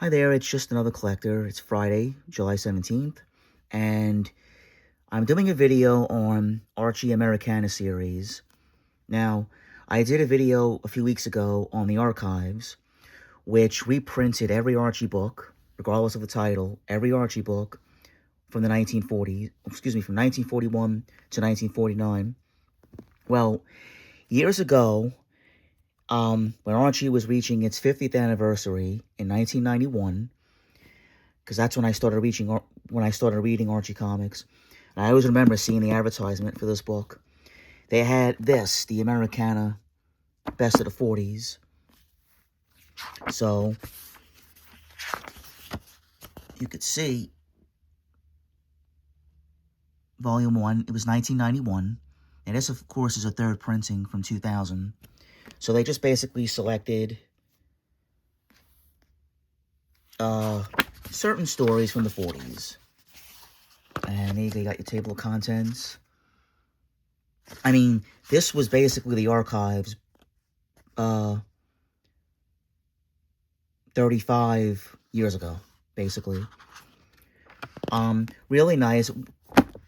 Hi there, it's just another collector. It's Friday, July 17th, and I'm doing a video on Archie Americana series. Now, I did a video a few weeks ago on the archives, which reprinted every Archie book, regardless of the title, every Archie book from the 1940s, from 1941 to 1949. Well, years ago, when Archie was reaching its 50th anniversary in 1991, because that's when I started reading Archie comics. And I always remember seeing the advertisement for this book. They had this, the Americana Best of the 40s. So you could see Volume 1, it was 1991. And this, of course, is a third printing from 2000. So they just basically selected certain stories from the 40s. And there you got your table of contents. I mean, this was basically the archives 35 years ago, basically. Really nice.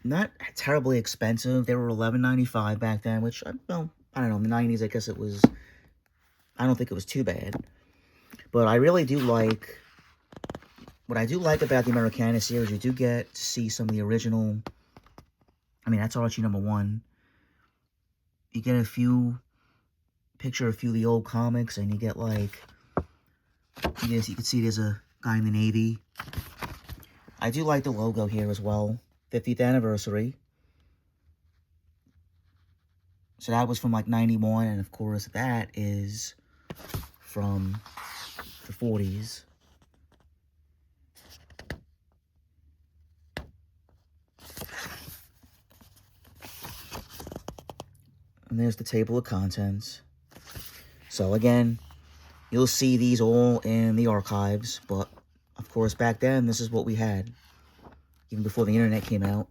Not terribly expensive. They were $11.95 back then, which, well, I don't know, in the 90s, I guess it was, I don't think it was too bad. But I really do like, what I do like about the Americana series, you do get to see some of the original, I mean, that's Archie #1. You get picture a few of the old comics, and you get, like, yes, you can see there's a guy in the Navy. I do like the logo here as well. 50th anniversary. So that was from like 91, and of course that is from the 40s. And there's the table of contents. So again, you'll see these all in the archives, but of course back then this is what we had, even before the internet came out.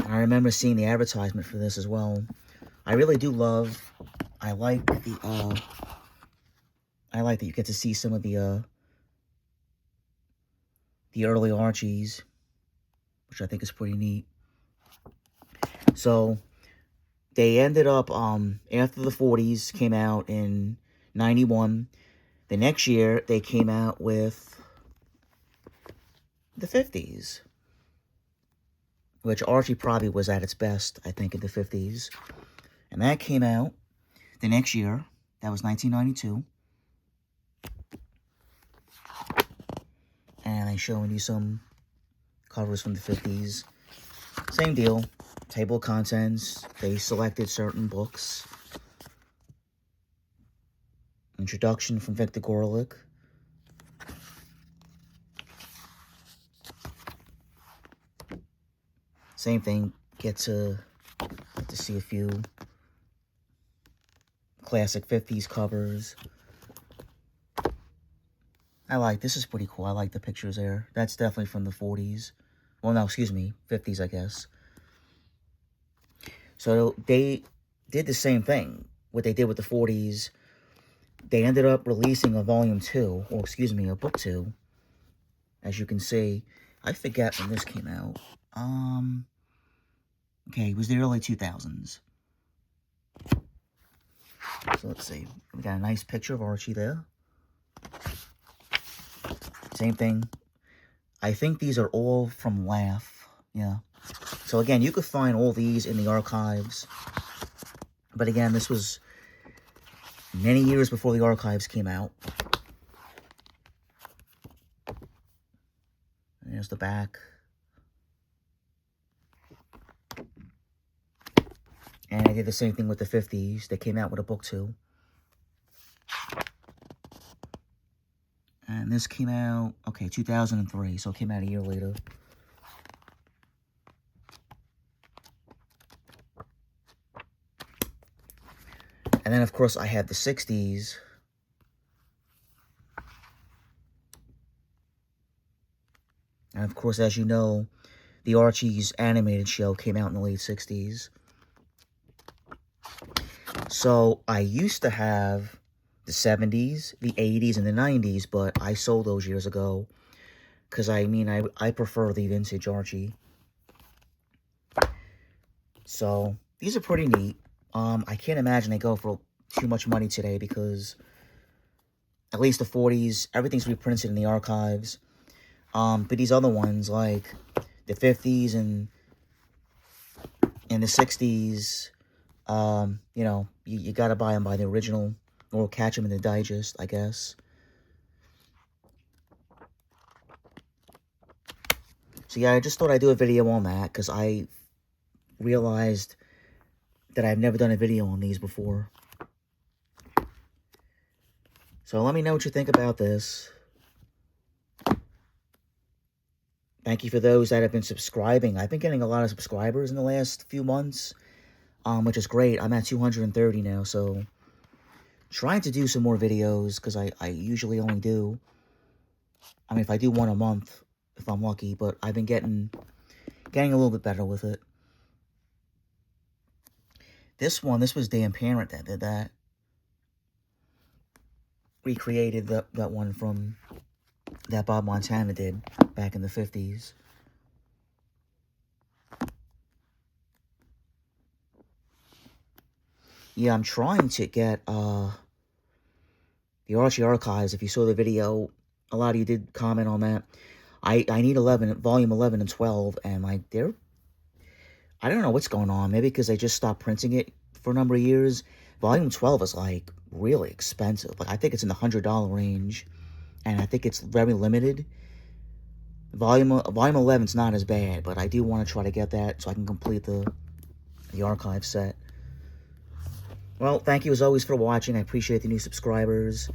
And I remember seeing the advertisement for this as well. I really do love, I like that you get to see some of the early Archies, which I think is pretty neat. So they ended up, after the 40s came out in 91, the next year they came out with the 50s, which Archie probably was at its best, I think, in the 50s. And that came out the next year. That was 1992. And I'm showing you some covers from the 50s. Same deal. Table of contents. They selected certain books. Introduction from Victor Gorelick. Same thing. Get to see a few classic 50s covers. This is pretty cool. I like the pictures there. That's definitely from the 40s. Well, no, excuse me, 50s, I guess. So they did the same thing. What they did with the 40s, they ended up releasing a volume 2, or excuse me, a book 2. As you can see, I forget when this came out. Okay, it was the early 2000s. So let's see. We got a nice picture of Archie there. Same thing. I think these are all from Laugh. Yeah. So again, you could find all these in the archives. But again, this was many years before the archives came out. And there's the back. And I did the same thing with the 50s. They came out with a book 2. And this came out, okay, 2003, so it came out a year later. And then, of course, I had the 60s. And, of course, as you know, the Archie's animated show came out in the late 60s. So I used to have the 70s, the 80s, and the 90s, but I sold those years ago. Because, I mean, I prefer the vintage Archie. So, these are pretty neat. I can't imagine they go for too much money today because at least the 40s, everything's reprinted in the archives. But these other ones, like the 50s and the 60s, you know, you gotta buy them by the original, or catch them in the digest, I guess. So yeah, I just thought I'd do a video on that, because I realized that I've never done a video on these before. So let me know what you think about this. Thank you for those that have been subscribing. I've been getting a lot of subscribers in the last few months, which is great. I'm at 230 now, so trying to do some more videos, because I usually only do, I mean, if I do one a month, if I'm lucky, but I've been getting a little bit better with it. This was Dan Parent that did that. Recreated that one from that Bob Montana did back in the 50s. Yeah, I'm trying to get the Archie Archives. If you saw the video, a lot of you did comment on that. I need volume 11 and 12, and like I don't know what's going on. Maybe because they just stopped printing it for a number of years. Volume 12 is like really expensive. Like I think it's in the $100 range, and I think it's very limited. Volume 11's not as bad, but I do want to try to get that so I can complete the archive set. Well, thank you as always for watching. I appreciate the new subscribers.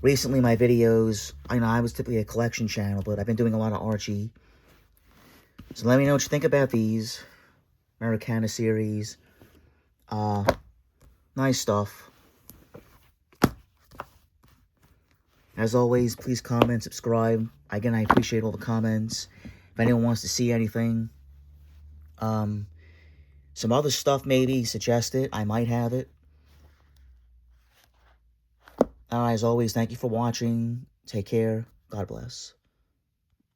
Recently my videos, I know I was typically a collection channel, but I've been doing a lot of Archie. So let me know what you think about these Americana series. Nice stuff. As always, please comment, subscribe. Again, I appreciate all the comments. If anyone wants to see anything, some other stuff maybe, suggest it. I might have it. As always, thank you for watching. Take care. God bless.